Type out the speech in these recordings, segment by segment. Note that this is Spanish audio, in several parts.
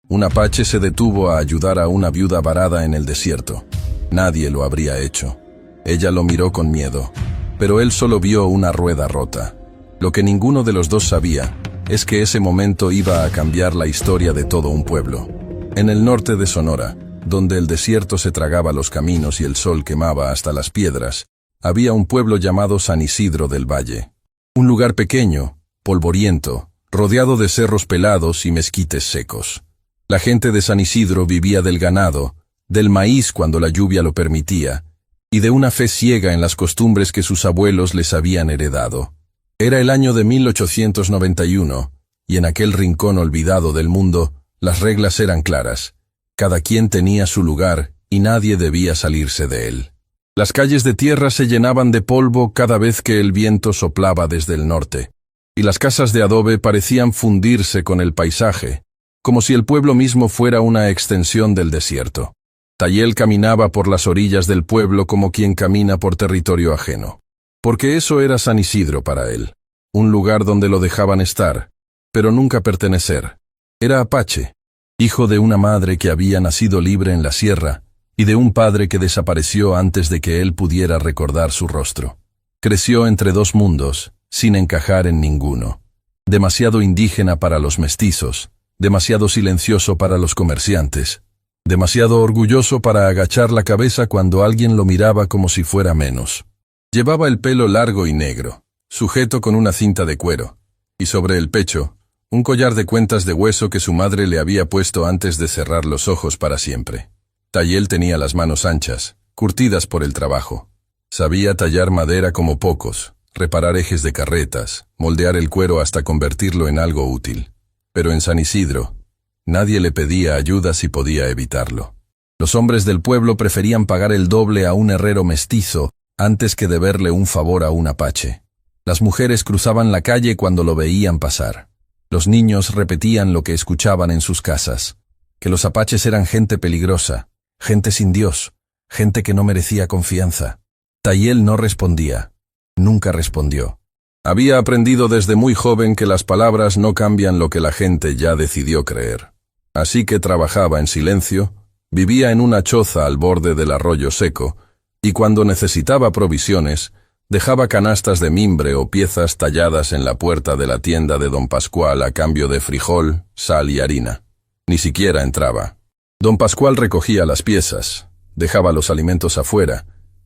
Un apache se detuvo a ayudar a una viuda varada en el desierto. Nadie lo habría hecho. Ella lo miró con miedo, pero él solo vio una rueda rota. Lo que ninguno de los dos sabía es que ese momento iba a cambiar la historia de todo un pueblo. En el norte de Sonora, donde el desierto se tragaba los caminos y el sol quemaba hasta las piedras, había un pueblo llamado San Isidro del Valle. Un lugar pequeño, polvoriento, rodeado de cerros pelados y mezquites secos. La gente de San Isidro vivía del ganado, del maíz cuando la lluvia lo permitía, y de una fe ciega en las costumbres que sus abuelos les habían heredado. Era el año de 1891, y en aquel rincón olvidado del mundo, las reglas eran claras. Cada quien tenía su lugar, y nadie debía salirse de él. Las calles de tierra se llenaban de polvo cada vez que el viento soplaba desde el norte, y las casas de adobe parecían fundirse con el paisaje, como si el pueblo mismo fuera una extensión del desierto. Tayel caminaba por las orillas del pueblo como quien camina por territorio ajeno. Porque eso era San Isidro para él, un lugar donde lo dejaban estar, pero nunca pertenecer. Era apache, hijo de una madre que había nacido libre en la sierra y de un padre que desapareció antes de que él pudiera recordar su rostro. Creció entre dos mundos, sin encajar en ninguno. Demasiado indígena para los mestizos, demasiado silencioso para los comerciantes, demasiado orgulloso para agachar la cabeza cuando alguien lo miraba como si fuera menos. Llevaba el pelo largo y negro, sujeto con una cinta de cuero, y sobre el pecho, un collar de cuentas de hueso que su madre le había puesto antes de cerrar los ojos para siempre. Tayel tenía las manos anchas, curtidas por el trabajo. Sabía tallar madera como pocos, reparar ejes de carretas, moldear el cuero hasta convertirlo en algo útil. Pero en San Isidro, nadie le pedía ayuda si podía evitarlo. Los hombres del pueblo preferían pagar el doble a un herrero mestizo antes que deberle un favor a un apache. Las mujeres cruzaban la calle cuando lo veían pasar. Los niños repetían lo que escuchaban en sus casas, que los apaches eran gente peligrosa, gente sin Dios, gente que no merecía confianza. Tayel no respondía, nunca respondió. Había aprendido desde muy joven que las palabras no cambian lo que la gente ya decidió creer. Así que trabajaba en silencio, vivía en una choza al borde del arroyo seco, y cuando necesitaba provisiones, dejaba canastas de mimbre o piezas talladas en la puerta de la tienda de don Pascual a cambio de frijol, sal y harina. Ni siquiera entraba. Don Pascual recogía las piezas, dejaba los alimentos afuera,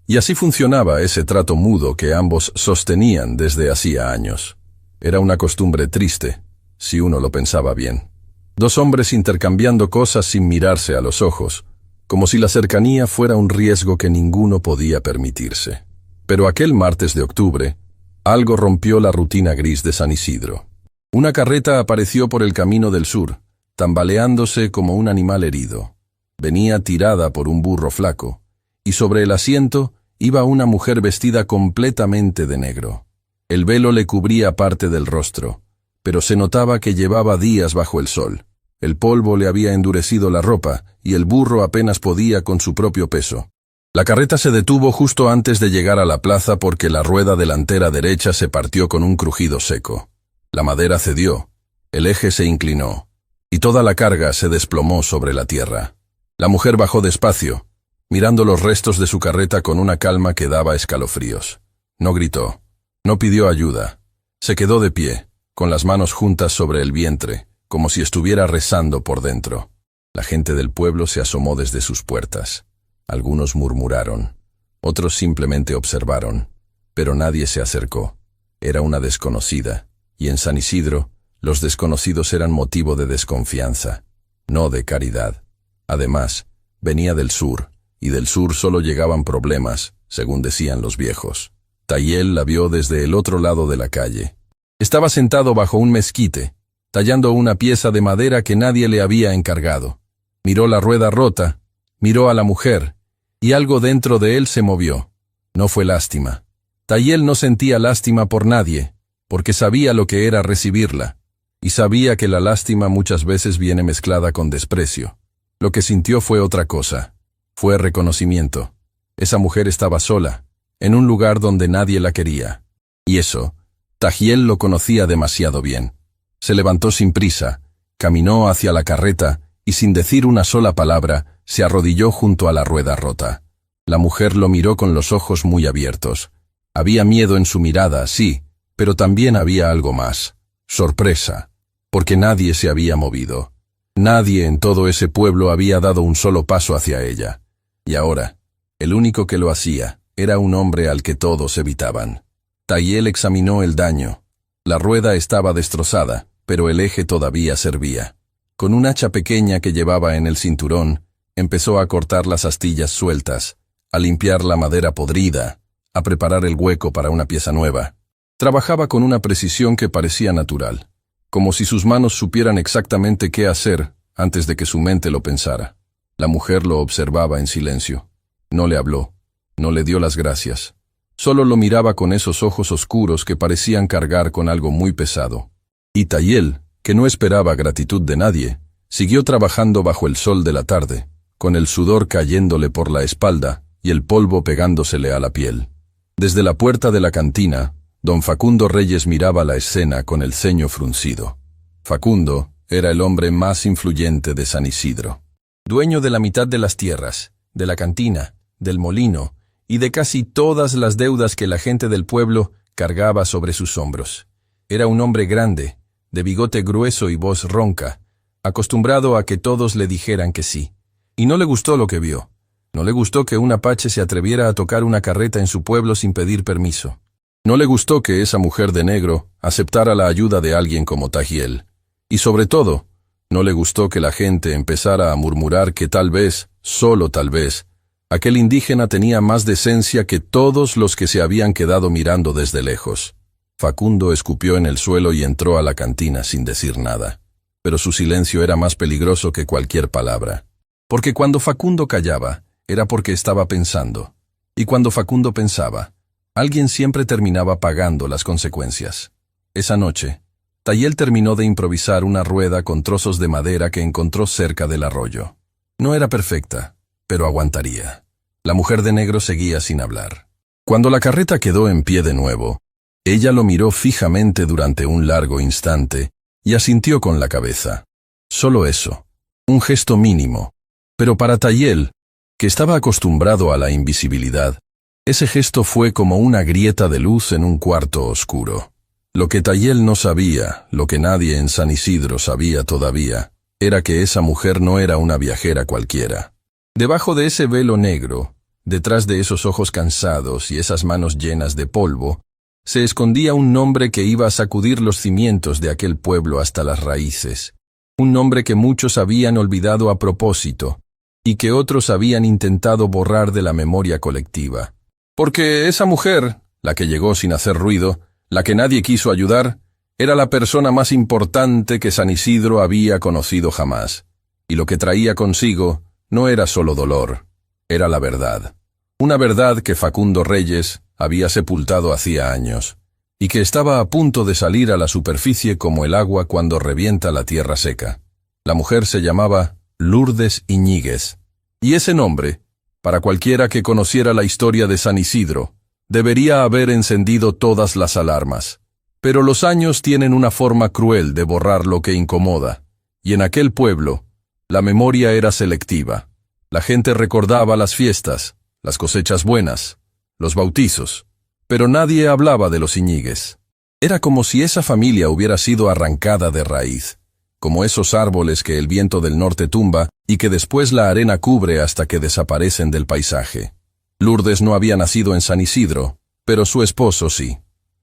y así funcionaba ese trato mudo que ambos sostenían desde hacía años. Era una costumbre triste, si uno lo pensaba bien. Dos hombres intercambiando cosas sin mirarse a los ojos, como si la cercanía fuera un riesgo que ninguno podía permitirse. Pero aquel martes de octubre, algo rompió la rutina gris de San Isidro. Una carreta apareció por el camino del sur, tambaleándose como un animal herido. Venía tirada por un burro flaco, y sobre el asiento iba una mujer vestida completamente de negro. El velo le cubría parte del rostro, pero se notaba que llevaba días bajo el sol. El polvo le había endurecido la ropa, y el burro apenas podía con su propio peso. La carreta se detuvo justo antes de llegar a la plaza porque la rueda delantera derecha se partió con un crujido seco. La madera cedió, el eje se inclinó, y toda la carga se desplomó sobre la tierra. La mujer bajó despacio, mirando los restos de su carreta con una calma que daba escalofríos. No gritó, no pidió ayuda. Se quedó de pie, con las manos juntas sobre el vientre, como si estuviera rezando por dentro. La gente del pueblo se asomó desde sus puertas. Algunos murmuraron, otros simplemente observaron, pero nadie se acercó. Era una desconocida, y en San Isidro, los desconocidos eran motivo de desconfianza, no de caridad. Además, venía del sur, y del sur solo llegaban problemas, según decían los viejos. Tayel la vio desde el otro lado de la calle. Estaba sentado bajo un mezquite, tallando una pieza de madera que nadie le había encargado. Miró la rueda rota, miró a la mujer, y algo dentro de él se movió. No fue lástima. Tayel no sentía lástima por nadie, porque sabía lo que era recibirla, y sabía que la lástima muchas veces viene mezclada con desprecio. Lo que sintió fue otra cosa. Fue reconocimiento. Esa mujer estaba sola, en un lugar donde nadie la quería. Y eso, Tayel lo conocía demasiado bien. Se levantó sin prisa, caminó hacia la carreta y sin decir una sola palabra, se arrodilló junto a la rueda rota. La mujer lo miró con los ojos muy abiertos. Había miedo en su mirada, sí, pero también había algo más. Sorpresa, porque nadie se había movido. Nadie en todo ese pueblo había dado un solo paso hacia ella. Y ahora, el único que lo hacía era un hombre al que todos evitaban. Tayel examinó el daño. La rueda estaba destrozada, pero el eje todavía servía. Con un hacha pequeña que llevaba en el cinturón, empezó a cortar las astillas sueltas, a limpiar la madera podrida, a preparar el hueco para una pieza nueva. Trabajaba con una precisión que parecía natural, como si sus manos supieran exactamente qué hacer antes de que su mente lo pensara. La mujer lo observaba en silencio. No le habló, no le dio las gracias. Solo lo miraba con esos ojos oscuros que parecían cargar con algo muy pesado. Y Tayel, que no esperaba gratitud de nadie, siguió trabajando bajo el sol de la tarde, con el sudor cayéndole por la espalda y el polvo pegándosele a la piel. Desde la puerta de la cantina, don Facundo Reyes miraba la escena con el ceño fruncido. Facundo era el hombre más influyente de San Isidro. Dueño de la mitad de las tierras, de la cantina, del molino y de casi todas las deudas que la gente del pueblo cargaba sobre sus hombros. Era un hombre grande, de bigote grueso y voz ronca, acostumbrado a que todos le dijeran que sí. Y no le gustó lo que vio. No le gustó que un apache se atreviera a tocar una carreta en su pueblo sin pedir permiso. No le gustó que esa mujer de negro aceptara la ayuda de alguien como Tajiel. Y sobre todo, no le gustó que la gente empezara a murmurar que tal vez, solo tal vez, aquel indígena tenía más decencia que todos los que se habían quedado mirando desde lejos. Facundo escupió en el suelo y entró a la cantina sin decir nada. Pero su silencio era más peligroso que cualquier palabra. Porque cuando Facundo callaba, era porque estaba pensando. Y cuando Facundo pensaba, alguien siempre terminaba pagando las consecuencias. Esa noche, Tayel terminó de improvisar una rueda con trozos de madera que encontró cerca del arroyo. No era perfecta, pero aguantaría. La mujer de negro seguía sin hablar. Cuando la carreta quedó en pie de nuevo, ella lo miró fijamente durante un largo instante y asintió con la cabeza. Solo eso, un gesto mínimo. Pero para Tayel, que estaba acostumbrado a la invisibilidad, ese gesto fue como una grieta de luz en un cuarto oscuro. Lo que Tayel no sabía, lo que nadie en San Isidro sabía todavía, era que esa mujer no era una viajera cualquiera. Debajo de ese velo negro, detrás de esos ojos cansados y esas manos llenas de polvo, se escondía un nombre que iba a sacudir los cimientos de aquel pueblo hasta las raíces. Un nombre que muchos habían olvidado a propósito, y que otros habían intentado borrar de la memoria colectiva. Porque esa mujer, la que llegó sin hacer ruido, la que nadie quiso ayudar, era la persona más importante que San Isidro había conocido jamás. Y lo que traía consigo no era solo dolor, era la verdad. Una verdad que Facundo Reyes había sepultado hacía años, y que estaba a punto de salir a la superficie como el agua cuando revienta la tierra seca. La mujer se llamaba Lourdes Iñiguez, y ese nombre, para cualquiera que conociera la historia de San Isidro, debería haber encendido todas las alarmas. Pero los años tienen una forma cruel de borrar lo que incomoda, y en aquel pueblo, la memoria era selectiva. La gente recordaba las fiestas, las cosechas buenas, los bautizos, pero nadie hablaba de los Iñiguez. Era como si esa familia hubiera sido arrancada de raíz, como esos árboles que el viento del norte tumba y que después la arena cubre hasta que desaparecen del paisaje. Lourdes no había nacido en San Isidro, pero su esposo sí.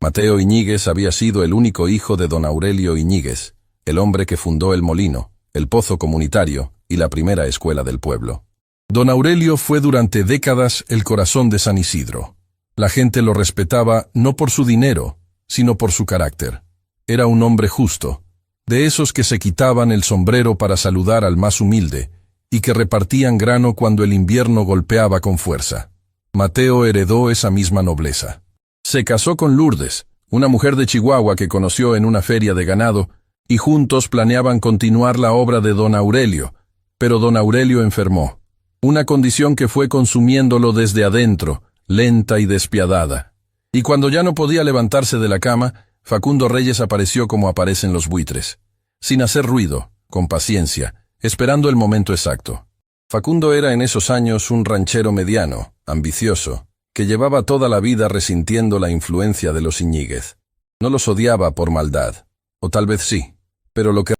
Mateo Iñiguez había sido el único hijo de don Aurelio Iñiguez, el hombre que fundó el molino, el pozo comunitario y la primera escuela del pueblo. Don Aurelio fue durante décadas el corazón de San Isidro. La gente lo respetaba no por su dinero, sino por su carácter. Era un hombre justo, de esos que se quitaban el sombrero para saludar al más humilde y que repartían grano cuando el invierno golpeaba con fuerza. Mateo heredó esa misma nobleza. Se casó con Lourdes, una mujer de Chihuahua que conoció en una feria de ganado, y juntos planeaban continuar la obra de don Aurelio, pero don Aurelio enfermó, una condición que fue consumiéndolo desde adentro, lenta y despiadada. Y cuando ya no podía levantarse de la cama, Facundo Reyes apareció como aparecen los buitres, sin hacer ruido, con paciencia, esperando el momento exacto. Facundo era en esos años un ranchero mediano, ambicioso, que llevaba toda la vida resintiendo la influencia de los Iñiguez. No los odiaba por maldad, o tal vez sí, pero lo que